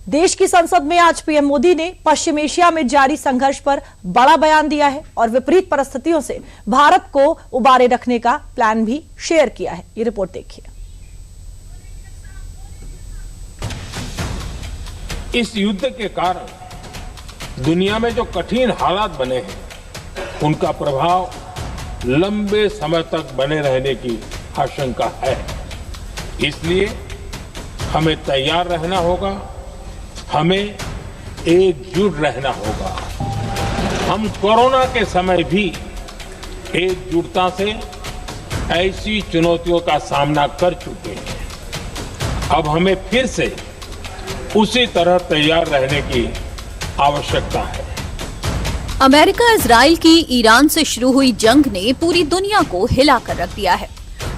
देश की संसद में आज पीएम मोदी ने पश्चिम एशिया में जारी संघर्ष पर बड़ा बयान दिया है और विपरीत परिस्थितियों से भारत को उबारे रखने का प्लान भी शेयर किया है। ये रिपोर्ट देखिए। इस युद्ध के कारण दुनिया में जो कठिन हालात बने हैं, उनका प्रभाव लंबे समय तक बने रहने की आशंका है। इसलिए हमें तैयार रहना होगा, हमें एकजुट रहना होगा। हम कोरोना के समय भी एकजुटता से ऐसी चुनौतियों का सामना कर चुके हैं। अब हमें फिर से उसी तरह तैयार रहने की आवश्यकता है। अमेरिका इजराइल की ईरान से शुरू हुई जंग ने पूरी दुनिया को हिलाकर रख दिया है।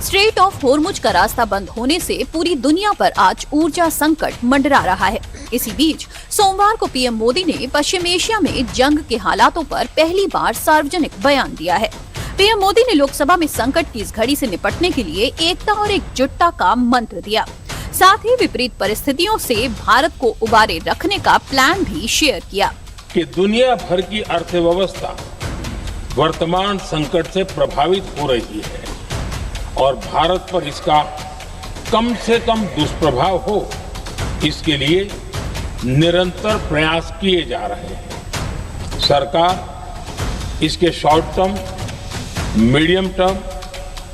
स्ट्रेट ऑफ होर्मुज का रास्ता बंद होने से पूरी दुनिया पर आज ऊर्जा संकट मंडरा रहा है। इसी बीच सोमवार को पीएम मोदी ने पश्चिम एशिया में जंग के हालातों पर पहली बार सार्वजनिक बयान दिया है। पीएम मोदी ने लोकसभा में संकट की इस घड़ी से निपटने के लिए एकता और एकजुटता का मंत्र दिया। साथ ही विपरीत परिस्थितियों से भारत को उबारे रखने का प्लान भी शेयर किया कि दुनिया भर की अर्थव्यवस्था वर्तमान संकट से प्रभावित हो रही है और भारत पर इसका कम से कम दुष्प्रभाव हो, इसके लिए निरंतर प्रयास किए जा रहे हैं। सरकार इसके शॉर्ट टर्म, मीडियम टर्म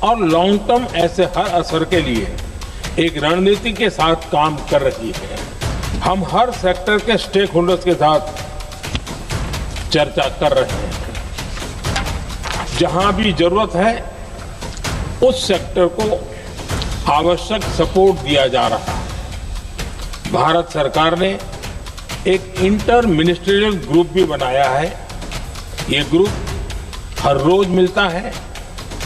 और लॉन्ग टर्म ऐसे हर असर के लिए एक रणनीति के साथ काम कर रही है। हम हर सेक्टर के स्टेक होल्डर्स के साथ चर्चा कर रहे हैं। जहां भी जरूरत है उस सेक्टर को आवश्यक सपोर्ट दिया जा रहा है। भारत सरकार ने एक इंटर मिनिस्ट्रियल ग्रुप भी बनाया है। ये ग्रुप हर रोज मिलता है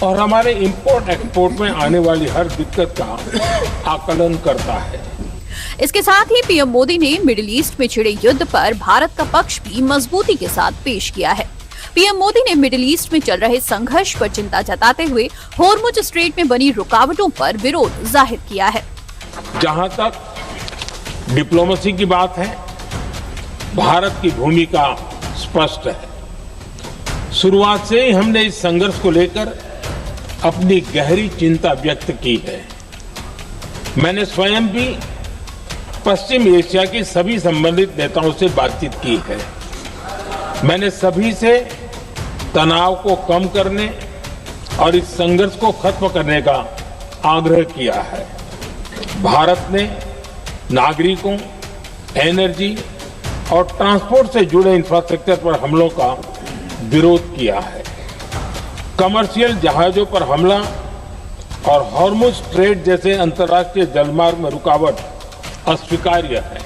और हमारे इंपोर्ट एक्सपोर्ट में आने वाली हर दिक्कत का आकलन करता है। इसके साथ ही पीएम मोदी ने मिडिल ईस्ट में छिड़े युद्ध पर भारत का पक्ष भी मजबूती के साथ पेश किया है। पीएम मोदी ने मिडिल ईस्ट में चल रहे संघर्ष पर चिंता जताते हुए होर्मुज स्ट्रेट में बनी रुकावटों पर विरोध जाहिर किया है। जहां तक डिप्लोमेसी की बात है, भारत की भूमिका स्पष्ट है। शुरुआत से ही हमने इस संघर्ष को लेकर अपनी गहरी चिंता व्यक्त की है। मैंने स्वयं भी पश्चिम एशिया की सभी संबंधित नेताओं से बातचीत की है। मैंने सभी से तनाव को कम करने और इस संघर्ष को खत्म करने का आग्रह किया है। भारत ने नागरिकों, एनर्जी और ट्रांसपोर्ट से जुड़े इंफ्रास्ट्रक्चर पर हमलों का विरोध किया है। कमर्शियल जहाजों पर हमला और हॉर्मुज स्ट्रेट जैसे अंतर्राष्ट्रीय जलमार्ग में रुकावट अस्वीकार्य है।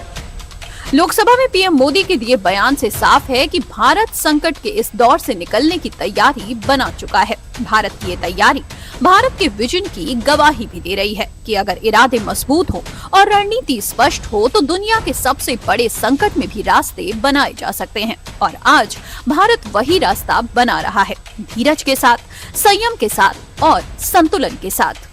लोकसभा में पीएम मोदी के दिए बयान से साफ है कि भारत संकट के इस दौर से निकलने की तैयारी बना चुका है। भारत की ये तैयारी भारत के विजन की गवाही भी दे रही है कि अगर इरादे मजबूत हो और रणनीति स्पष्ट हो तो दुनिया के सबसे बड़े संकट में भी रास्ते बनाए जा सकते हैं। और आज भारत वही रास्ता बना रहा है, धीरज के साथ, संयम के साथ और संतुलन के साथ।